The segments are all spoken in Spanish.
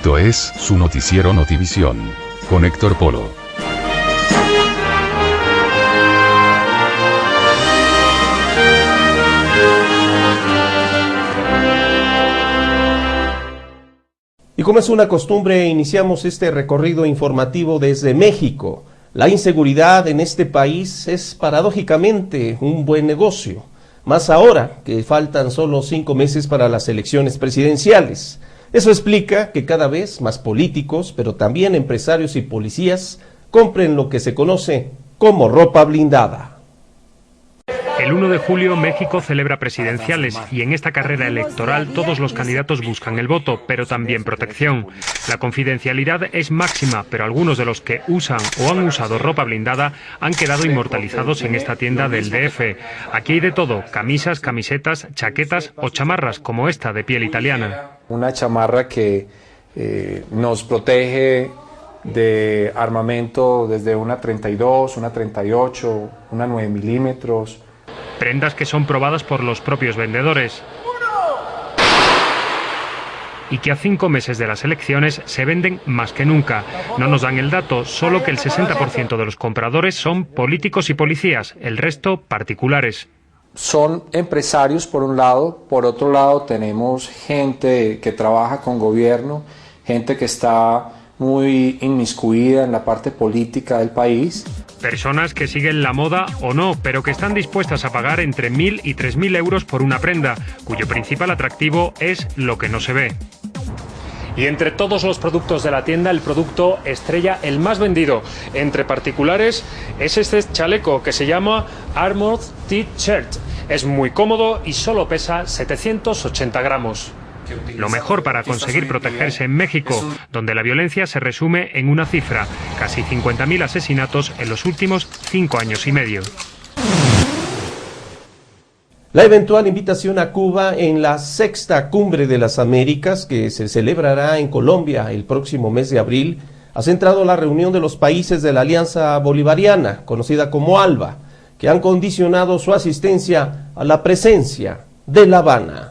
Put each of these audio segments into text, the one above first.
Esto es su noticiero Notivisión. Con Héctor Polo. Y como es una costumbre, iniciamos este recorrido informativo desde México. La inseguridad en este país es paradójicamente un buen negocio, más ahora que faltan solo 5 meses para las elecciones presidenciales. Eso explica que cada vez más políticos, pero también empresarios y policías, compren lo que se conoce como ropa blindada. El 1 de julio México celebra presidenciales y en esta carrera electoral todos los candidatos buscan el voto, pero también protección. La confidencialidad es máxima, pero algunos de los que usan o han usado ropa blindada han quedado inmortalizados en esta tienda del DF. Aquí hay de todo, camisas, camisetas, chaquetas o chamarras como esta de piel italiana. Una chamarra que nos protege de armamento desde una 32, una 38, una 9 milímetros. Prendas que son probadas por los propios vendedores y que a 5 meses de las elecciones se venden más que nunca. No nos dan el dato, solo que el 60% de los compradores son políticos y policías, el resto particulares. Son empresarios por un lado, por otro lado tenemos gente que trabaja con gobierno, gente que está muy inmiscuida en la parte política del país. Personas que siguen la moda o no, pero que están dispuestas a pagar entre 1.000 y 3.000 euros por una prenda, cuyo principal atractivo es lo que no se ve. Y entre todos los productos de la tienda, el producto estrella, el más vendido entre particulares, es este chaleco que se llama Armored T-Shirt. Es muy cómodo y solo pesa 780 gramos. Lo mejor para conseguir protegerse en México, donde la violencia se resume en una cifra, casi 50.000 asesinatos en los últimos 5 años y medio. La eventual invitación a Cuba en la 6ª Cumbre de las Américas, que se celebrará en Colombia el próximo mes de abril, ha centrado la reunión de los países de la Alianza Bolivariana, conocida como ALBA, que han condicionado su asistencia a la presencia de La Habana.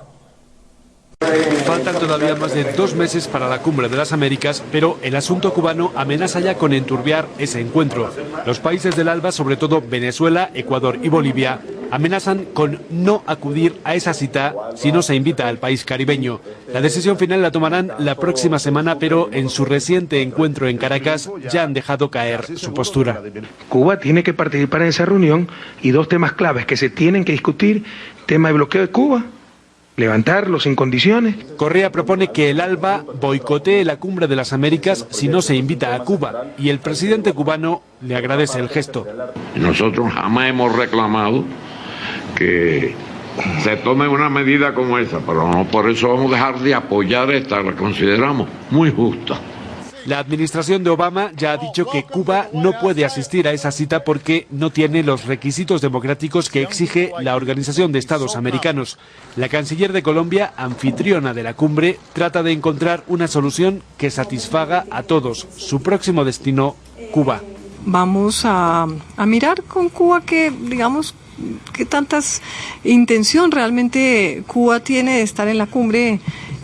Faltan todavía más de 2 meses para la Cumbre de las Américas, pero el asunto cubano amenaza ya con enturbiar ese encuentro. Los países del ALBA, sobre todo Venezuela, Ecuador y Bolivia, amenazan con no acudir a esa cita si no se invita al país caribeño. La decisión final la tomarán la próxima semana, pero en su reciente encuentro en Caracas ya han dejado caer su postura. Cuba tiene que participar en esa reunión y 2 temas claves que se tienen que discutir: tema de bloqueo de Cuba, levantarlo sin condiciones. Correa propone que el ALBA boicotee la Cumbre de las Américas si no se invita a Cuba, y el presidente cubano le agradece el gesto. Nosotros jamás hemos reclamado que se tome una medida como esa, pero no por eso vamos a dejar de apoyar esta, la consideramos muy justa. La administración de Obama ya ha dicho que Cuba no puede asistir a esa cita porque no tiene los requisitos democráticos que exige la Organización de Estados Americanos. La canciller de Colombia, anfitriona de la cumbre, trata de encontrar una solución que satisfaga a todos. Su próximo destino, Cuba. Vamos a mirar con Cuba qué tanta intención realmente Cuba tiene de estar en la cumbre.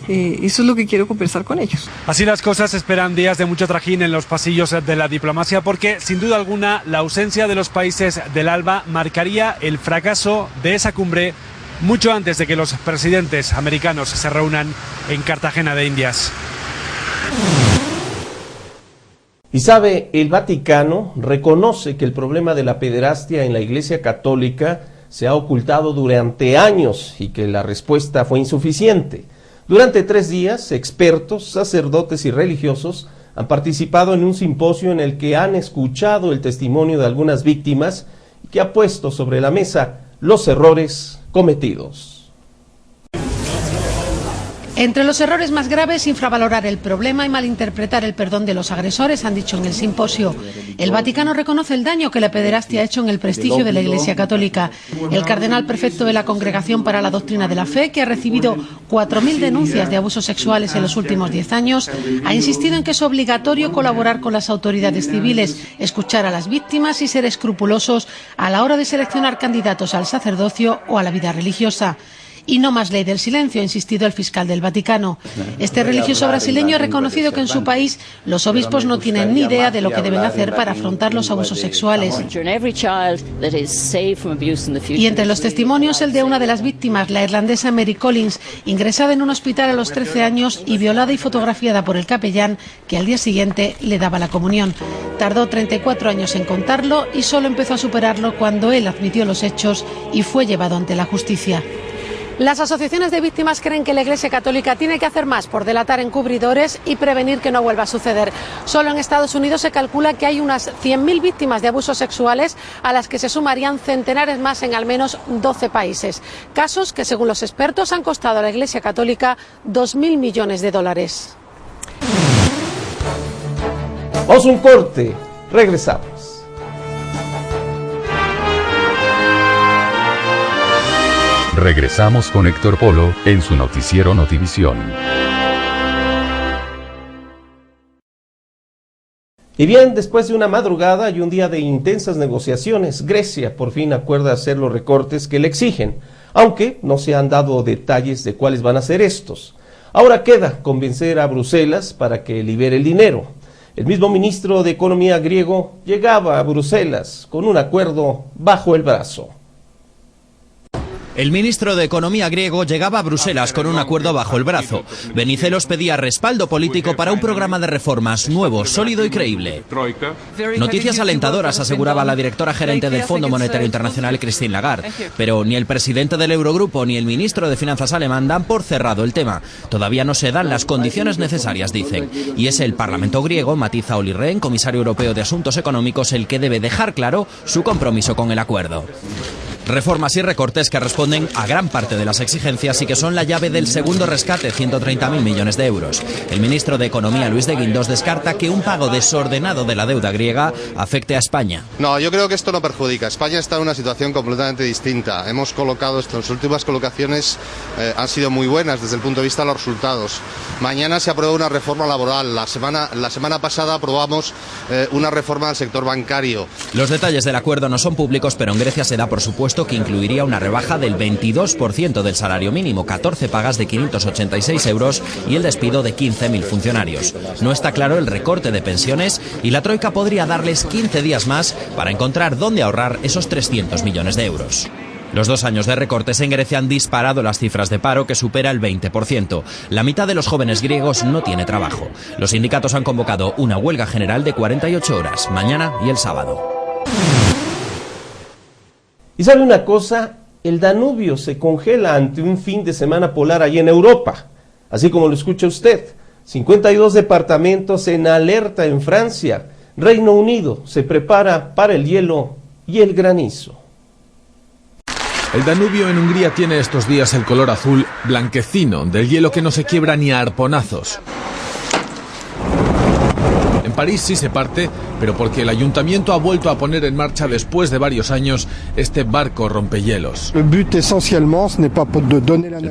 Eso es lo que quiero conversar con ellos. Así las cosas, esperan días de mucho trajín en los pasillos de la diplomacia, porque sin duda alguna la ausencia de los países del ALBA marcaría el fracaso de esa cumbre mucho antes de que los presidentes americanos se reúnan en Cartagena de Indias. Y sabe, el Vaticano reconoce que el problema de la pederastia en la Iglesia Católica se ha ocultado durante años y que la respuesta fue insuficiente. Durante 3 días, expertos, sacerdotes y religiosos han participado en un simposio en el que han escuchado el testimonio de algunas víctimas y que ha puesto sobre la mesa los errores cometidos. Entre los errores más graves, infravalorar el problema y malinterpretar el perdón de los agresores, han dicho en el simposio. El Vaticano reconoce el daño que la pederastia ha hecho en el prestigio de la Iglesia Católica. El cardenal prefecto de la Congregación para la Doctrina de la Fe, que ha recibido 4.000 denuncias de abusos sexuales en los últimos 10 años, ha insistido en que es obligatorio colaborar con las autoridades civiles, escuchar a las víctimas y ser escrupulosos a la hora de seleccionar candidatos al sacerdocio o a la vida religiosa. Y no más ley del silencio, ha insistido el fiscal del Vaticano. Este religioso brasileño ha reconocido que en su país los obispos no tienen ni idea de lo que deben hacer para afrontar los abusos sexuales. Y entre los testimonios, el de una de las víctimas, la irlandesa Mary Collins, ingresada en un hospital a los 13 años y violada y fotografiada por el capellán que al día siguiente le daba la comunión. Tardó 34 años en contarlo y solo empezó a superarlo cuando él admitió los hechos y fue llevado ante la justicia. Las asociaciones de víctimas creen que la Iglesia Católica tiene que hacer más por delatar encubridores y prevenir que no vuelva a suceder. Solo en Estados Unidos se calcula que hay unas 100.000 víctimas de abusos sexuales, a las que se sumarían centenares más en al menos 12 países. Casos que, según los expertos, han costado a la Iglesia Católica 2.000 millones de dólares. Vamos a un corte, regresamos. Regresamos con Héctor Polo en su noticiero Notivisión. Y bien, después de una madrugada y un día de intensas negociaciones, Grecia por fin acuerda hacer los recortes que le exigen, aunque no se han dado detalles de cuáles van a ser estos. Ahora queda convencer a Bruselas para que libere el dinero. El mismo ministro de Economía griego llegaba a Bruselas con un acuerdo bajo el brazo. El ministro de Economía griego llegaba a Bruselas con un acuerdo bajo el brazo. Venizelos pedía respaldo político para un programa de reformas nuevo, sólido y creíble. Noticias alentadoras, aseguraba la directora gerente del Fondo Monetario Internacional, Christine Lagarde. Pero ni el presidente del Eurogrupo ni el ministro de Finanzas alemán dan por cerrado el tema. Todavía no se dan las condiciones necesarias, dicen. Y es el Parlamento griego, matiza Olli Rehn, comisario europeo de Asuntos Económicos, el que debe dejar claro su compromiso con el acuerdo. Reformas y recortes que responden a gran parte de las exigencias y que son la llave del segundo rescate, 130.000 millones de euros. El ministro de Economía, Luis de Guindos, descarta que un pago desordenado de la deuda griega afecte a España. No, yo creo que esto no perjudica. España está en una situación completamente distinta. Hemos colocado esto, las últimas colocaciones han sido muy buenas desde el punto de vista de los resultados. Mañana se aprueba una reforma laboral. La semana pasada aprobamos una reforma del sector bancario. Los detalles del acuerdo no son públicos, pero en Grecia se da por supuesto que incluiría una rebaja del 22% del salario mínimo, 14 pagas de 586 euros y el despido de 15.000 funcionarios. No está claro el recorte de pensiones y la Troika podría darles 15 días más para encontrar dónde ahorrar esos 300 millones de euros. Los 2 años de recortes en Grecia han disparado las cifras de paro, que supera el 20%. La mitad de los jóvenes griegos no tiene trabajo. Los sindicatos han convocado una huelga general de 48 horas, mañana y el sábado. Y sabe una cosa, el Danubio se congela ante un fin de semana polar allí en Europa, así como lo escucha usted. 52 departamentos en alerta en Francia. Reino Unido se prepara para el hielo y el granizo. El Danubio en Hungría tiene estos días el color azul blanquecino, del hielo que no se quiebra ni a arponazos. En París sí se parte, pero porque el ayuntamiento ha vuelto a poner en marcha después de varios años este barco rompehielos. El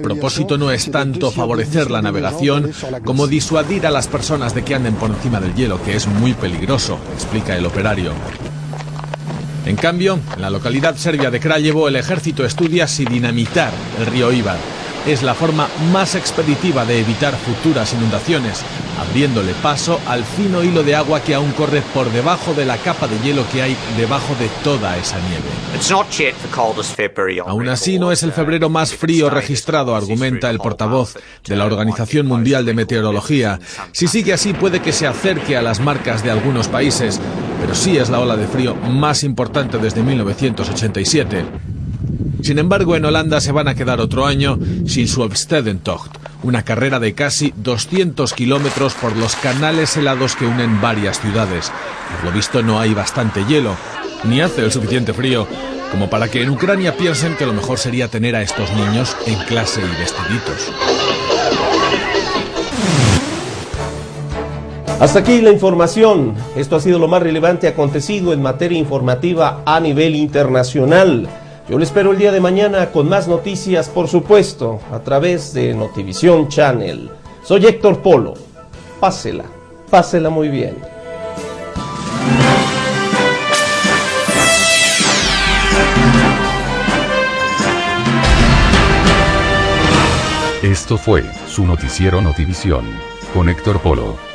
propósito no es tanto favorecer la navegación como disuadir a las personas de que anden por encima del hielo, que es muy peligroso, explica el operario. En cambio, en la localidad serbia de Kraljevo, el ejército estudia si dinamitar el río Ibar es la forma más expeditiva de evitar futuras inundaciones, abriéndole paso al fino hilo de agua que aún corre por debajo de la capa de hielo que hay debajo de toda esa nieve. Aún así, no es el febrero más frío registrado, argumenta el portavoz de la Organización Mundial de Meteorología. Si sigue así, puede que se acerque a las marcas de algunos países, pero sí es la ola de frío más importante desde 1987. Sin embargo, en Holanda se van a quedar otro año sin su Elfstedentocht, una carrera de casi 200 kilómetros por los canales helados que unen varias ciudades. Por lo visto no hay bastante hielo, ni hace el suficiente frío como para que en Ucrania piensen que lo mejor sería tener a estos niños en clase y vestiditos. Hasta aquí la información. Esto ha sido lo más relevante acontecido en materia informativa a nivel internacional. Yo le espero el día de mañana con más noticias, por supuesto, a través de Notivisión Channel. Soy Héctor Polo. Pásela muy bien. Esto fue su noticiero Notivisión, con Héctor Polo.